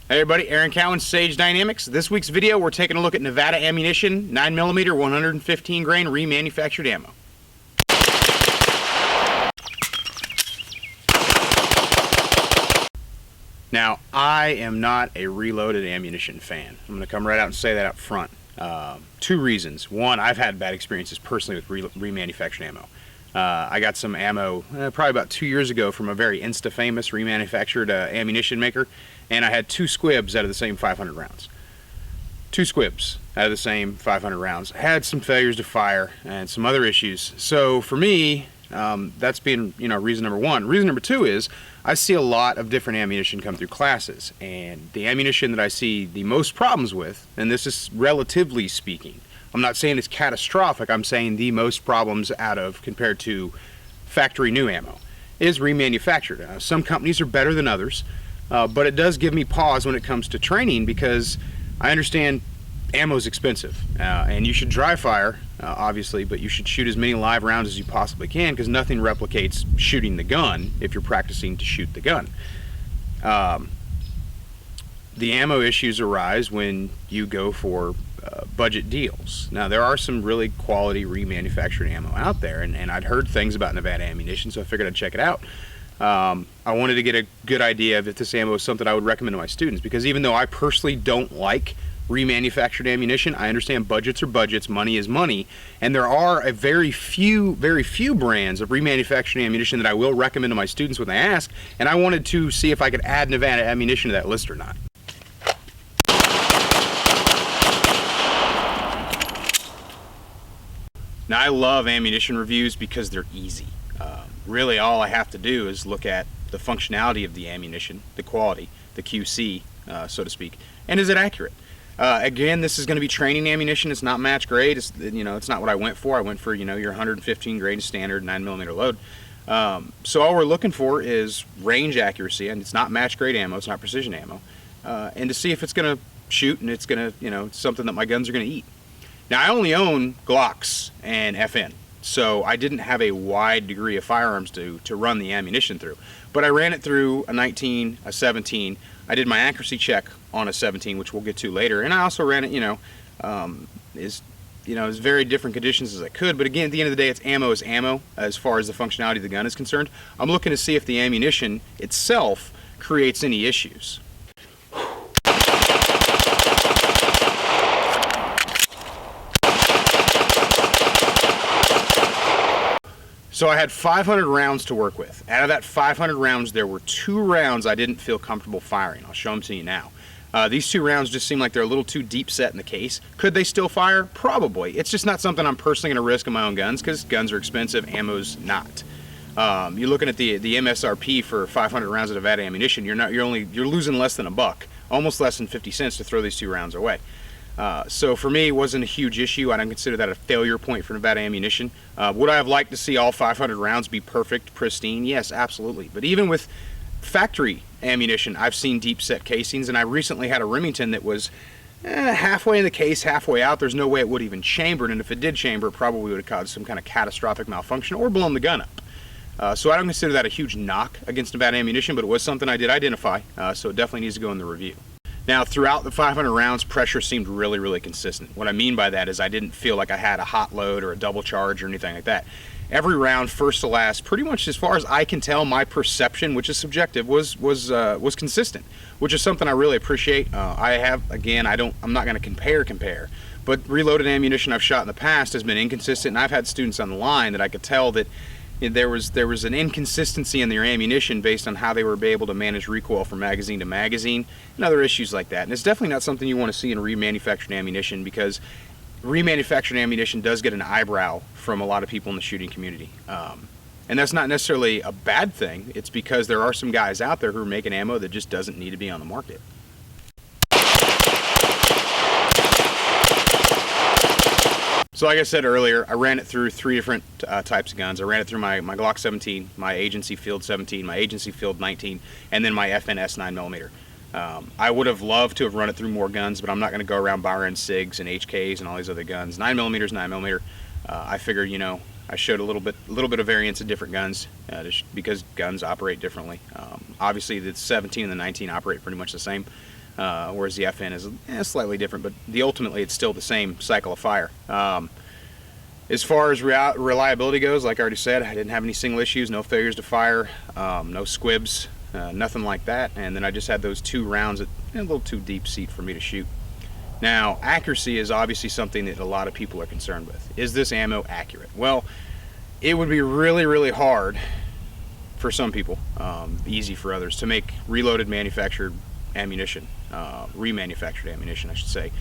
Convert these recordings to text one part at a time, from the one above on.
Hey everybody, Aaron Cowan, Sage Dynamics. This week's video, we're taking a look at Nevada Ammunition 9mm 115 grain remanufactured ammo. Now, I am not a reloaded ammunition fan. I'm going to come right out and say that up front. Two reasons. One, I've had bad experiences personally with remanufactured ammo. I got some ammo probably about 2 years ago from a very insta-famous remanufactured ammunition maker, and I had 2 squibs out of the same 500 rounds. 2 squibs out of the same 500 rounds. I had some failures to fire and some other issues. So for me, that's been reason number one. Reason number two is I see a lot of different ammunition come through classes, and the ammunition that I see the most problems with, and this is relatively speaking, I'm not saying it's catastrophic, I'm saying the most problems out of compared to factory new ammo is remanufactured. Some companies are better than others, but it does give me pause when it comes to training, because I understand ammo is expensive, and you should dry fire, obviously, but you should shoot as many live rounds as you possibly can, because nothing replicates shooting the gun if you're practicing to shoot the gun. The ammo issues arise when you go for budget deals. Now, there are some really quality remanufactured ammo out there, and I'd heard things about Nevada Ammunition, so I figured I'd check it out. I wanted to get a good idea of if this ammo is something I would recommend to my students, because even though I personally don't like remanufactured ammunition, I understand budgets are budgets, money is money, and there are a very few brands of remanufactured ammunition that I will recommend to my students when they ask, and I wanted to see if I could add Nevada Ammunition to that list or not. Now, I love ammunition reviews because they're easy. Really, all I have to do is look at the functionality of the ammunition, the quality, the QC, so to speak, and is it accurate? Again, this is going to be training ammunition. It's not match grade. It's not what I went for. I went for your 115 grain standard 9mm load. So all we're looking for is range accuracy, and it's not match grade ammo. It's not precision ammo, and to see if it's going to shoot and it's going to something that my guns are going to eat. Now, I only own Glocks and FN, so I didn't have a wide degree of firearms to run the ammunition through. But I ran it through a 19, a 17. I did my accuracy check on a 17, which we'll get to later, and I also ran it, as very different conditions as I could. But again, at the end of the day, it's ammo is ammo as far as the functionality of the gun is concerned. I'm looking to see if the ammunition itself creates any issues. So I had 500 rounds to work with. Out of that 500 rounds, there were 2 rounds I didn't feel comfortable firing. I'll show them to you now. These 2 rounds just seem like they're a little too deep set in the case. Could they still fire? Probably. It's just not something I'm personally going to risk in my own guns, because guns are expensive, ammo's not. You're looking at the MSRP for 500 rounds of Nevada ammunition. You're losing less than $1, almost less than 50 cents to throw these 2 rounds away. So for me, it wasn't a huge issue. I don't consider that a failure point for Nevada Ammunition. Would I have liked to see all 500 rounds be perfect, pristine? Yes, absolutely. But even with factory ammunition, I've seen deep set casings, and I recently had a Remington that was halfway in the case, halfway out. There's no way it would even chambered, and if it did chamber, it probably would have caused some kind of catastrophic malfunction or blown the gun up. So I don't consider that a huge knock against Nevada Ammunition, but it was something I did identify, so it definitely needs to go in the review. Now, throughout the 500 rounds, pressure seemed really, really consistent. What I mean by that is I didn't feel like I had a hot load or a double charge or anything like that. Every round, first to last, pretty much as far as I can tell, my perception, which is subjective, was consistent, which is something I really appreciate. I'm not going to compare, but reloaded ammunition I've shot in the past has been inconsistent, and I've had students on the line that I could tell that there was an inconsistency in their ammunition based on how they were able to manage recoil from magazine to magazine and other issues like that. And it's definitely not something you want to see in remanufactured ammunition, because remanufactured ammunition does get an eyebrow from a lot of people in the shooting community. And that's not necessarily a bad thing. It's because there are some guys out there who are making ammo that just doesn't need to be on the market. So like I said earlier, I ran it through 3 different types of guns. I ran it through my Glock 17, my agency field 17, my agency field 19, and then my FNS 9mm. I would have loved to have run it through more guns, but I'm not going to go around borrowing SIGs and HKs and all these other guns. 9mm is 9mm. I figured, you know, I showed a little bit of variance in different guns because guns operate differently. Obviously, the 17 and the 19 operate pretty much the same, whereas the FN is slightly different, but ultimately it's still the same cycle of fire. As far as reliability goes, like I already said, I didn't have any single issues, no failures to fire, no squibs, nothing like that. And then I just had those 2 rounds at a little too deep seat for me to shoot. Now, accuracy is obviously something that a lot of people are concerned with. Is this ammo accurate? Well, it would be really, really hard for some people, easy for others, to make reloaded manufactured ammunition, remanufactured ammunition, I should say,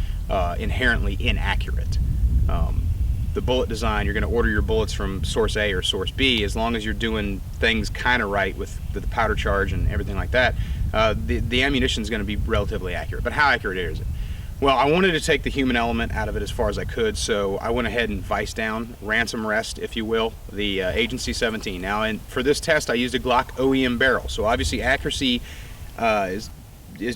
inherently inaccurate. The bullet design, you're going to order your bullets from source A or source B, as long as you're doing things kind of right with the powder charge and everything like that, the ammunition is going to be relatively accurate. But how accurate is it? Well, I wanted to take the human element out of it as far as I could, so I went ahead and vice down, ransom rest, if you will, the Agency 17. Now, for this test, I used a Glock OEM barrel, so obviously accuracy is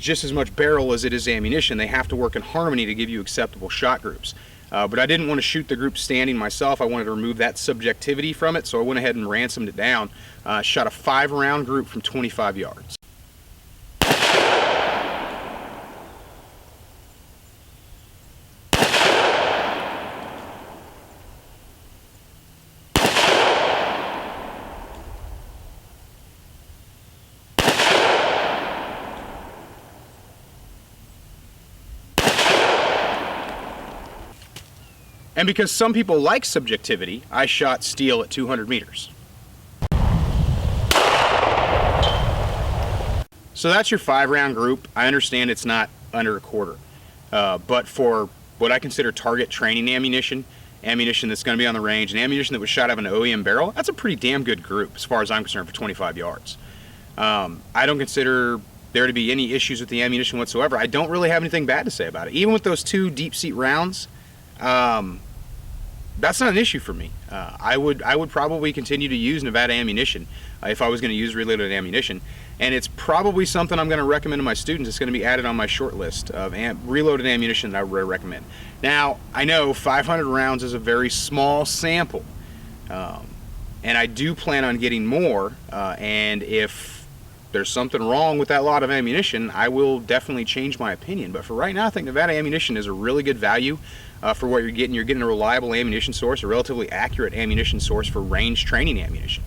just as much barrel as it is ammunition. They have to work in harmony to give you acceptable shot groups. But I didn't want to shoot the group standing myself. I wanted to remove that subjectivity from it, so I went ahead and ransomed it down. Shot a 5-round group from 25 yards. And because some people like subjectivity, I shot steel at 200 meters. So that's your 5-round group. I understand it's not under a quarter, but for what I consider target training ammunition that's going to be on the range, and ammunition that was shot out of an OEM barrel, that's a pretty damn good group as far as I'm concerned for 25 yards. I don't consider there to be any issues with the ammunition whatsoever. I don't really have anything bad to say about it. Even with those 2 deep seat rounds, that's not an issue for me. I would probably continue to use Nevada ammunition if I was going to use reloaded ammunition, and it's probably something I'm going to recommend to my students. It's going to be added on my short list of reloaded ammunition that I would recommend. Now, I know 500 rounds is a very small sample, and I do plan on getting more, and if there's something wrong with that lot of ammunition, I will definitely change my opinion. But for right now, I think Nevada ammunition is a really good value for what you're getting. You're getting a reliable ammunition source, a relatively accurate ammunition source for range training ammunition.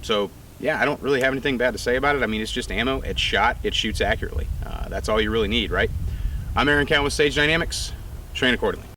So yeah, I don't really have anything bad to say about it. I mean, it's just ammo, it's shot, it shoots accurately. That's all you really need, right? I'm Aaron Cowan with Sage Dynamics. Train accordingly.